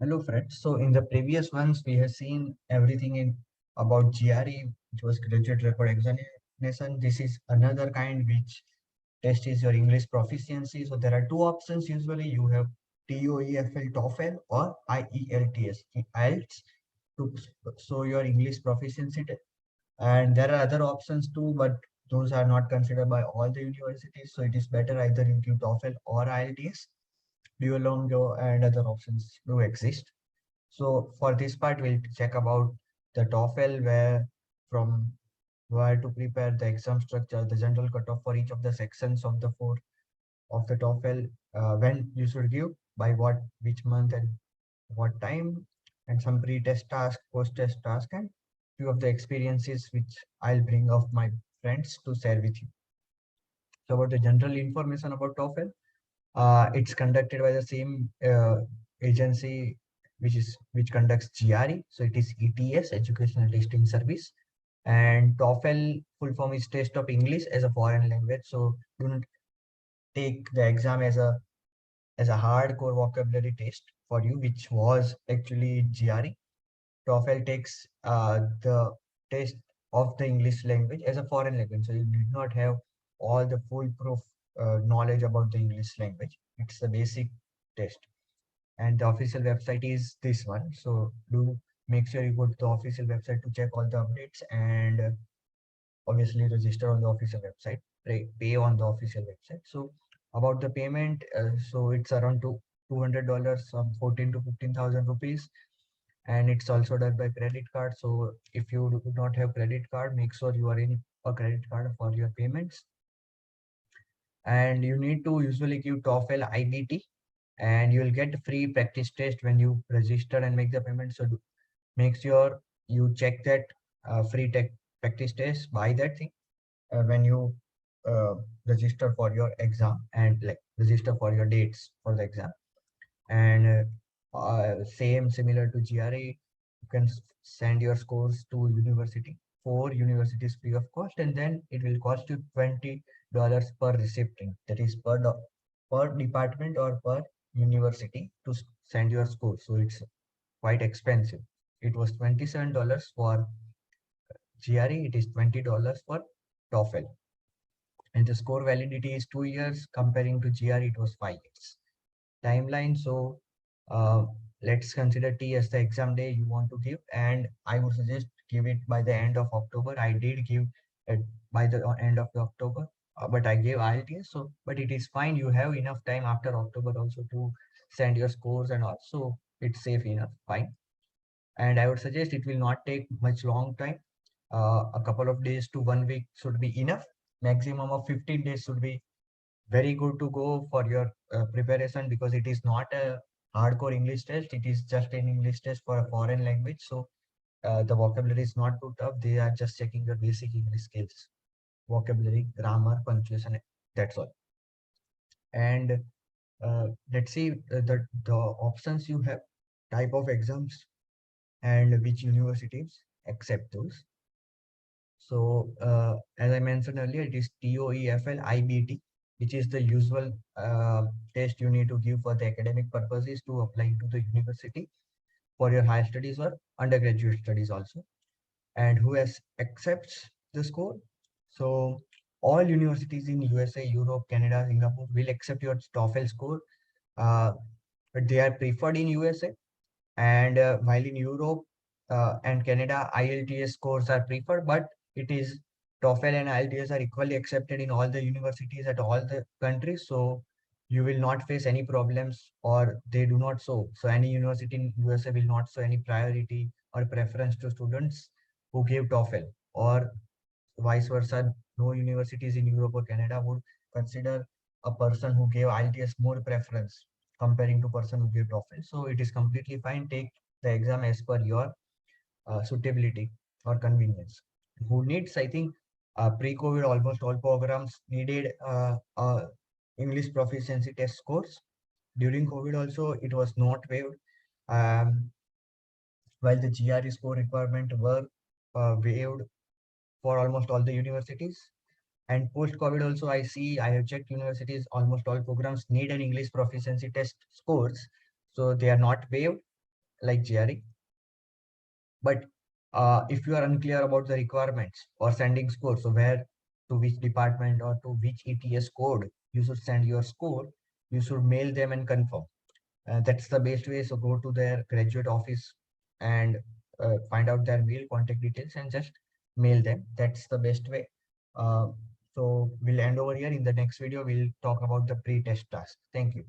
Hello friends. So in the previous ones, we have seen everything in about GRE, which was graduate record examination. This is another kind which test is your English proficiency. So there are two options usually. You have TOEFL, TOEFL or IELTS. IELTS to show your English proficiency. And there are other options too, but those are not considered by all the universities. So it is better either you give TOEFL or IELTS. Duolingo and other options do exist. So for this part, we'll check about the TOEFL, where to prepare the exam structure, the general cutoff for each of the sections of the four of the TOEFL, when you should give, by which month and what time, and some pre-test task, post-test task, and few of the experiences which I'll bring of my friends to share with you. So about the general information about TOEFL, it's conducted by the same agency which conducts GRE. So it is ETS, Educational Testing Service, and TOEFL full form is Test of English as a Foreign Language. So do not take the exam as a hardcore vocabulary test for you, which was actually GRE. TOEFL takes the test of the English language as a foreign language. So you did not have all the foolproof knowledge about the English language. It's the basic test. And the official website is this one. So do make sure you go to the official website to check all the updates and obviously register on the official website, pay on the official website. So about the payment, so it's around $200, some 14 to 15,000 rupees, and it's also done by credit card. So if you do not have credit card, make sure you are in a credit card for your payments. And you need to usually give TOEFL IBT, and you will get free practice test when you register and make the payment. So make sure you check that free tech practice test, buy that thing when you uh, register for your exam, and like register for your dates for the exam. And same similar to GRE, you can send your scores to university, 4 universities free of cost, and then it will cost you $20 per recipient, that is per department or per university to send your scores. So it's quite expensive. It was $27 for GRE, it is $20 for TOEFL, and the score validity is 2 years. Comparing to GRE, it was 5 years timeline. So uh, let's consider T as the exam day you want to give, and I would suggest give it by the end of October. I did give it by the end of the October, but I gave IELTS. So, but it is fine. You have enough time after October also to send your scores and all. So it's safe enough, fine. And I would suggest it will not take much long time. A couple of days to 1 week should be enough. Maximum of 15 days should be very good to go for your preparation, because it is not a hardcore English test. It is just an English test for a foreign language. So the vocabulary is not too tough. They are just checking your basic English skills, vocabulary, grammar, punctuation. That's all. And let's see the options you have, type of exams, and which universities accept those. So as I mentioned earlier, it is TOEFL IBT, which is the usual test you need to give for the academic purposes to apply to the university for your higher studies or undergraduate studies also. And who has accepts the score? So all universities in USA, Europe, Canada, Singapore will accept your TOEFL score. Uh, but they are preferred in USA, and while in Europe and Canada, IELTS scores are preferred, but it is TOEFL and IELTS are equally accepted in all the universities at all the countries. So you will not face any problems, or they do not show. So any university in USA will not show any priority or preference to students who give TOEFL, or vice versa. No universities in Europe or Canada would consider a person who gave IELTS more preference comparing to person who gave TOEFL. So it is completely fine. Take the exam as per your suitability or convenience. Who needs, I think, pre-COVID, almost all programs needed English proficiency test scores. During COVID also, it was not waived. Um, while the GRE score requirement were waived for almost all the universities. And post-COVID also, I have checked universities, almost all programs need an English proficiency test scores. So they are not waived. like GRE. But if you are unclear about the requirements or sending score, so where to which department or to which ETS code you should send your score, you should mail them and confirm. That's the best way. So go to their graduate office and find out their mail contact details and just mail them. That's the best way. Uh, so we'll end over here. In the next video, we'll talk about the pre-test task. Thank you.